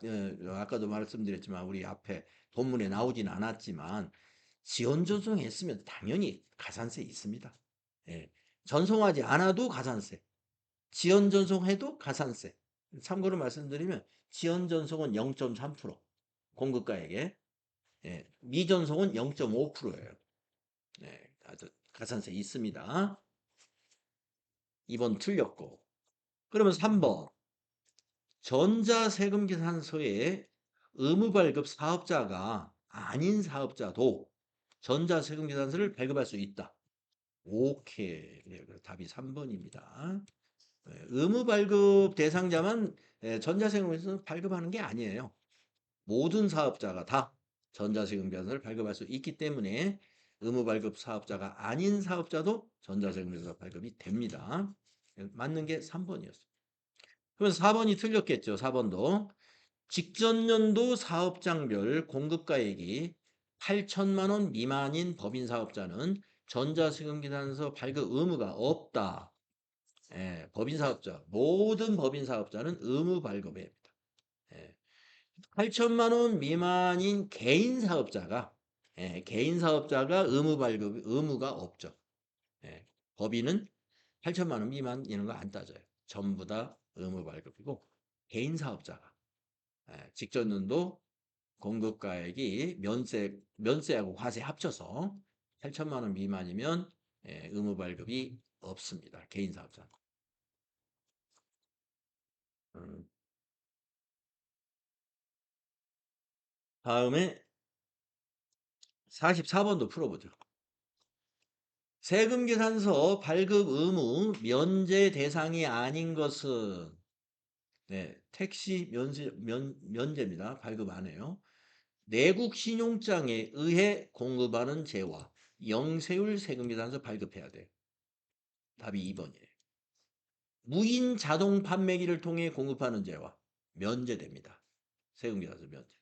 A: 아까도 말씀드렸지만 우리 앞에 본문에 나오진 않았지만 지연 전송했으면 당연히 가산세 있습니다. 예, 전송하지 않아도 가산세, 지연 전송해도 가산세. 참고로 말씀드리면 지연 전송은 0.3% 공급가액에 미전송은 0.5%예요. 네, 아주 가산세 있습니다. 2번 틀렸고. 그러면 3번 전자세금계산서에 의무발급 사업자가 아닌 사업자도 전자세금계산서를 발급할 수 있다. 오케이. 답이 3번입니다. 의무발급 대상자만 전자세금에서 발급하는 게 아니에요. 모든 사업자가 다 전자세금계산서를 발급할 수 있기 때문에 의무발급 사업자가 아닌 사업자도 전자세금계산서 발급이 됩니다. 맞는 게 3번이었어요. 그러면 4번이 틀렸겠죠. 4번도. 직전 연도 사업장별 공급가액이 8천만 원 미만인 법인 사업자는 전자세금계산서 발급 의무가 없다. 법인 사업자, 모든 법인 사업자는 의무 발급해야 합니다. 8천만 원 미만인 개인 사업자가 의무 발급 의무가 없죠. 법인은 8천만 원 미만 이런 거 안 따져요. 전부 다 의무 발급이고 개인 사업자가 직전 연도 공급가액이 면세하고 과세 합쳐서 8천만 원 미만이면 의무 발급이 없습니다. 개인 사업자. 음, 다음에 44번도 풀어보죠. 세금계산서 발급 의무 면제 대상이 아닌 것은 택시 면제입니다. 발급 안 해요. 내국 신용장에 의해 공급하는 재화 영세율 세금계산서 발급해야 돼요. 답이 2번이에요. 무인 자동 판매기를 통해 공급하는 재화 면제됩니다. 세금계산서 면제.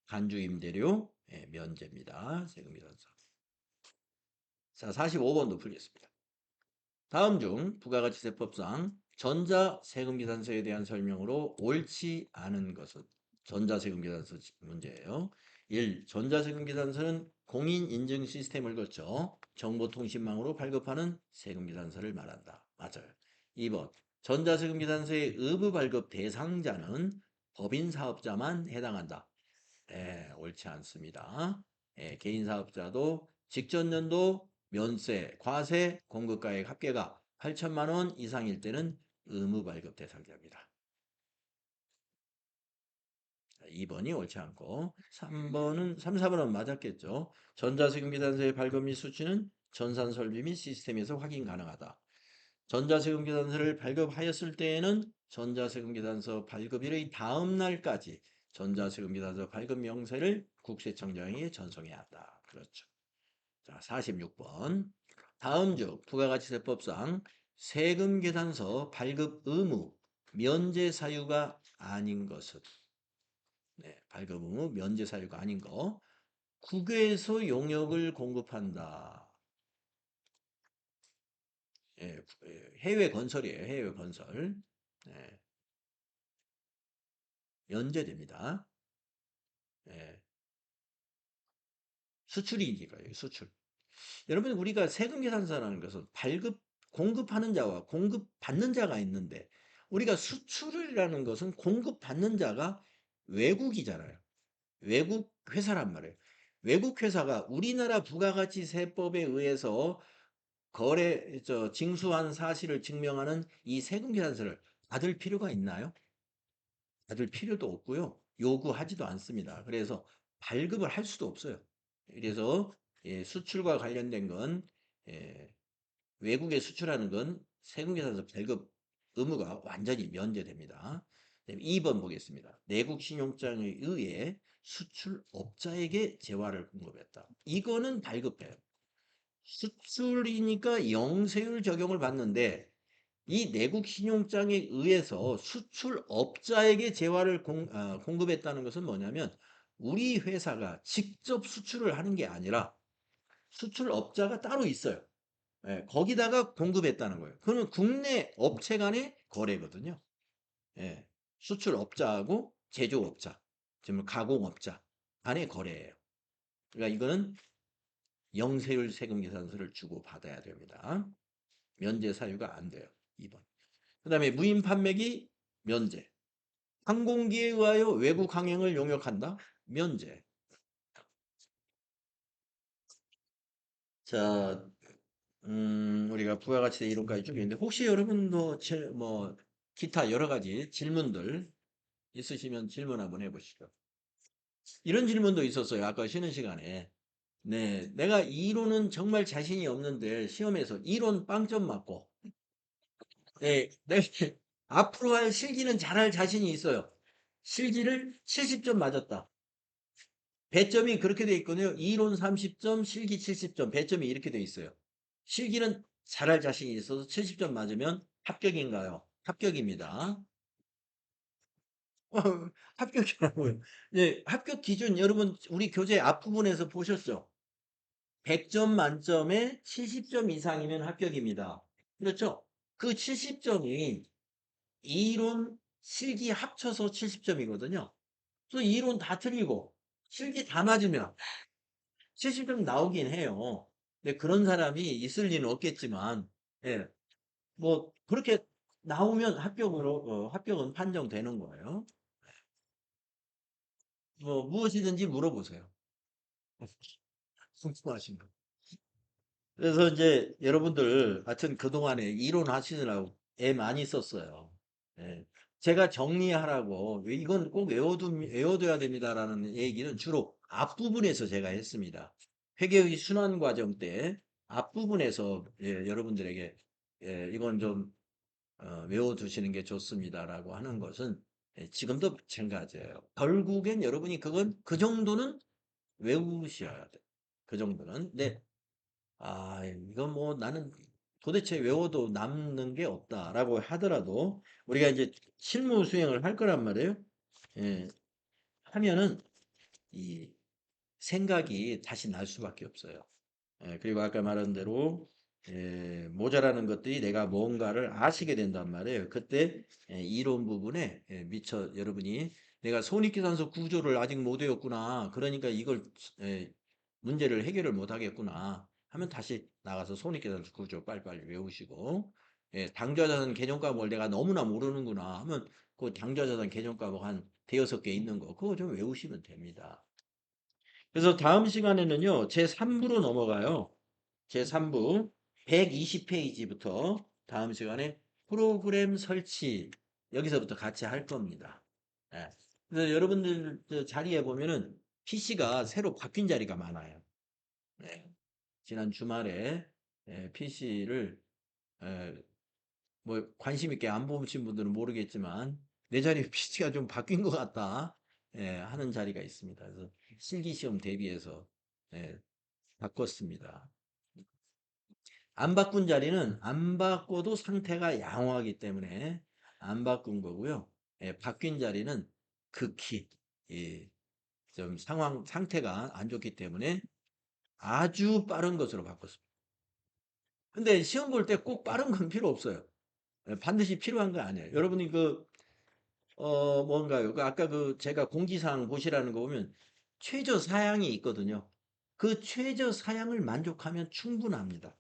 A: 간주임대료 면제입니다. 세금계산서. 자, 45번도 풀겠습니다. 다음 중 부가가치세법상 전자세금계산서에 대한 설명으로 옳지 않은 것은 전자세금계산서 문제예요. 1. 전자세금계산서는 공인인증 시스템을 거쳐 정보통신망으로 발급하는 세금계산서를 말한다. 맞아요. 2번 전자세금계산서의 의무 발급 대상자는 법인사업자만 해당한다. 옳지 않습니다. 개인 사업자도 직전 연도 면세, 과세, 공급가액 합계가 8천만 원 이상일 때는 의무 발급 대상자입니다. 2번이 옳지 않고 3번은 3, 4번은 맞았겠죠. 전자세금계산서의 발급 및 수치는 전산설비 및 시스템에서 확인 가능하다. 전자세금계산서를 발급하였을 때에는 전자세금계산서 발급일의 다음 날까지 전자세금계산서 발급 명세를 국세청장에게 전송해야 한다. 그렇죠. 자, 46번. 다음 중 부가가치세법상 세금계산서 발급 의무 면제 사유가 아닌 것은 발급 의무 면제 사유가 아닌 거. 국외에서 용역을 공급한다. 해외 건설이에요. 해외 건설. 예, 면제됩니다. 예, 수출이니까요. 수출. 여러분 우리가 세금 계산서라는 것은 발급 공급하는 자와 공급받는 자가 있는데 우리가 수출이라는 것은 공급받는 자가 외국이잖아요. 외국 회사란 말이에요. 외국 회사가 우리나라 부가가치세법에 의해서 징수한 사실을 증명하는 이 세금 계산서를 받을 필요가 있나요? 받을 필요도 없고요. 요구하지도 않습니다. 그래서 발급을 할 수도 없어요. 그래서 수출과 관련된 건 외국에 수출하는 건 세금계산서 발급 의무가 완전히 면제됩니다. 2번 보겠습니다. 내국 신용장에 의해 수출업자에게 재화를 공급했다. 이거는 발급해요. 수출이니까 영세율 적용을 받는데 이 내국 신용장에 의해서 수출업자에게 재화를 공급했다는 것은 뭐냐면 우리 회사가 직접 수출을 하는 게 아니라 수출업자가 따로 있어요. 거기다가 공급했다는 거예요. 그러면 국내 업체 간의 거래거든요. 예, 수출업자하고 제조업자, 지금 가공업자 간의 거래예요. 그러니까 이거는 영세율 세금 계산서를 주고 받아야 됩니다. 면제 사유가 안 돼요. 2번. 그 다음에 무인 판매기 면제. 항공기에 의하여 외국 항행을 용역한다? 면제. 자, 우리가 부가가치세 이론까지 쭉 있는데 혹시 여러분도 뭐 기타 여러 가지 질문들 있으시면 질문 한번 해보시죠. 이런 질문도 있었어요. 아까 쉬는 시간에. 네, 내가 이론은 정말 자신이 없는데 시험에서 이론 빵점 맞고, 네, 내가 앞으로 할 실기는 잘할 자신이 있어요. 실기를 70점 맞았다. 배점이 그렇게 돼 있거든요. 이론 30점, 실기 70점, 배점이 이렇게 돼 있어요. 실기는 잘할 자신이 있어서 70점 맞으면 합격인가요? 합격입니다. 어, 합격이라고요. 네, 합격 기준 여러분 우리 교재 앞부분에서 보셨죠? 100점 만점에 70점 이상이면 합격입니다. 그렇죠? 그 70점이 이론, 실기 합쳐서 70점이거든요. 그래서 이론 다 틀리고 실기 다 맞으면 70점 나오긴 해요. 근데 그런 사람이 있을 리는 없겠지만, 예, 뭐 그렇게 나오면 합격은 판정되는 거예요. 뭐 무엇이든지 물어보세요. 궁금하신 거. 그래서 이제 여러분들 하여튼 그동안에 이론 하시느라고 애 많이 썼어요. 예. 제가 정리하라고 이건 꼭 외워둬야 됩니다라는 얘기는 주로 앞부분에서 제가 했습니다. 회계의 순환 과정 때 앞부분에서 여러분들에게 이건 좀 외워두시는 게 좋습니다라고 하는 것은 지금도 마찬가지예요. 결국엔 여러분이 그 정도는 외우셔야 돼. 그 정도는. 네. 이건 뭐 나는 도대체 외워도 남는 게 없다라고 하더라도 우리가 이제 실무 수행을 할 거란 말이에요. 예, 하면은 이 생각이 다시 날 수밖에 없어요. 그리고 아까 말한 대로 모자라는 것들이 내가 뭔가를 아시게 된단 말이에요. 그때 이론 부분에 미처 여러분이 내가 손익계산서 구조를 아직 못 외웠구나. 그러니까 이걸 문제를 해결을 못 하겠구나 하면 다시 나가서 손익계산서 구조 빨리빨리 외우시고 당좌자산 개념 과목을 내가 너무나 모르는구나 하면 그 당좌자산 개념 과목 한 대여섯 개 있는 거 그거 좀 외우시면 됩니다. 그래서 다음 시간에는요, 제3부로 넘어가요. 제3부 120페이지부터 다음 시간에 프로그램 설치 여기서부터 같이 할 겁니다. 예. 그래서 여러분들 저 자리에 보면은 PC가 새로 바뀐 자리가 많아요. 예. 지난 주말에 PC를 뭐 관심 있게 안 보신 분들은 모르겠지만 내 자리 PC가 좀 바뀐 것 같다 하는 자리가 있습니다. 그래서 실기시험 대비해서 예, 바꿨습니다. 안 바꾼 자리는 안 바꿔도 상태가 양호하기 때문에 안 바꾼 거고요. 바뀐 자리는 극히 예, 좀 상태가 안 좋기 때문에 아주 빠른 것으로 바꿨습니다. 근데 시험 볼 때 꼭 빠른 건 필요 없어요. 반드시 필요한 거 아니에요. 여러분이 뭔가요? 아까 제가 공지사항 보시라는 거 보면 최저 사양이 있거든요. 그 최저 사양을 만족하면 충분합니다.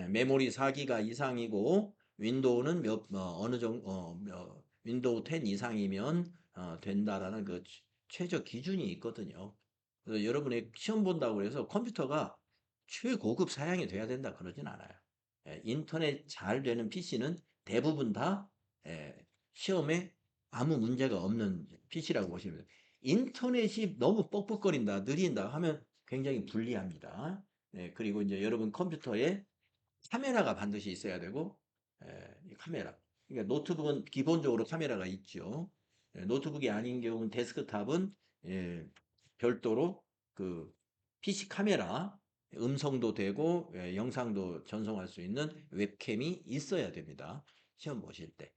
A: 메모리 4기가 이상이고 윈도우는 어느 정도 윈도우 10 이상이면 된다라는 그 최저 기준이 있거든요. 그래서 여러분이 시험 본다고 해서 컴퓨터가 최고급 사양이 돼야 된다 그러진 않아요. 인터넷 잘 되는 PC는 대부분 다 시험에 아무 문제가 없는 PC라고 보시면 돼요. 인터넷이 너무 뻑뻑거린다, 느린다 하면 굉장히 불리합니다. 그리고 이제 여러분 컴퓨터에 카메라가 반드시 있어야 되고, 이 카메라. 그러니까 노트북은 기본적으로 카메라가 있죠. 노트북이 아닌 경우는 데스크탑은 별도로 그 PC 카메라, 음성도 되고 영상도 전송할 수 있는 웹캠이 있어야 됩니다. 시험 보실 때.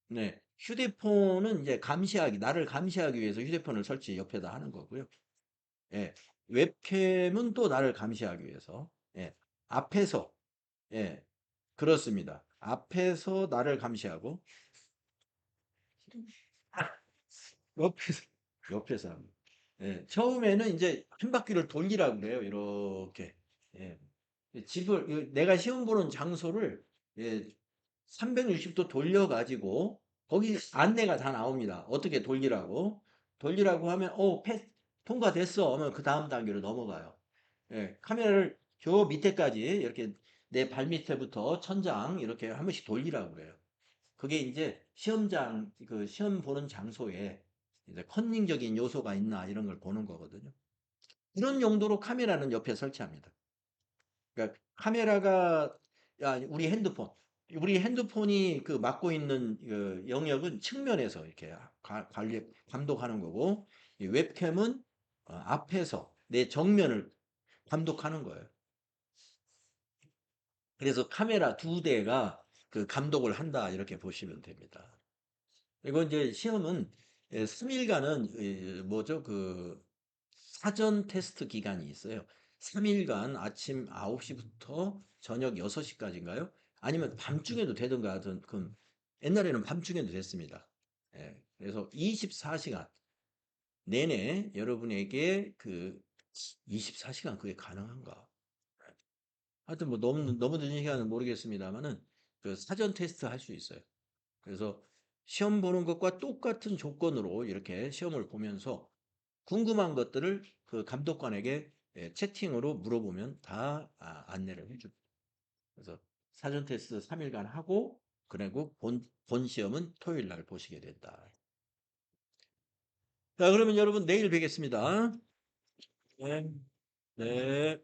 A: 네. 휴대폰은 이제 나를 감시하기 위해서 휴대폰을 설치 옆에다 하는 거고요. 예. 웹캠은 또 나를 감시하기 위해서. 예. 앞에서 예, 그렇습니다. 앞에서 나를 감시하고 옆에서 옆에서 합니다. 처음에는 이제 한 바퀴를 돌리라고 그래요. 이렇게. 예. 내가 시험 보는 장소를 예, 360도 돌려가지고 거기 안내가 다 나옵니다. 어떻게 돌리라고. 돌리라고 하면 통과됐어 하면 그 다음 단계로 넘어가요. 예, 카메라를 저 밑에까지 이렇게 내 발 밑에부터 천장 이렇게 한 번씩 돌리라고 그래요. 그게 이제 시험장 그 시험 보는 장소에 이제 컨닝적인 요소가 있나 이런 걸 보는 거거든요. 이런 용도로 카메라는 옆에 설치합니다. 그러니까 카메라가 우리 핸드폰이 그 맡고 있는 그 영역은 측면에서 이렇게 관리 감독하는 거고 이 웹캠은 앞에서 내 정면을 감독하는 거예요. 그래서 카메라 두 대가 그 감독을 한다 이렇게 보시면 됩니다. 그리고 이제 시험은 3일간은 뭐죠? 그 사전 테스트 기간이 있어요. 3일간 아침 9시부터 저녁 6시까지인가요? 아니면 밤중에도 되든가 하든 옛날에는 밤중에도 됐습니다. 예, 그래서 24시간 내내 여러분에게 24시간 그게 가능한가? 하여튼 뭐 너무 늦은 시간은 모르겠습니다만은 그 사전 테스트 할 수 있어요. 그래서 시험 보는 것과 똑같은 조건으로 이렇게 시험을 보면서 궁금한 것들을 그 감독관에게 채팅으로 물어보면 다 안내를 해줍니다. 그래서 사전 테스트 3일간 하고 그리고 본 시험은 토요일 날 보시게 된다. 자, 그러면 여러분 내일 뵙겠습니다. 네. 네.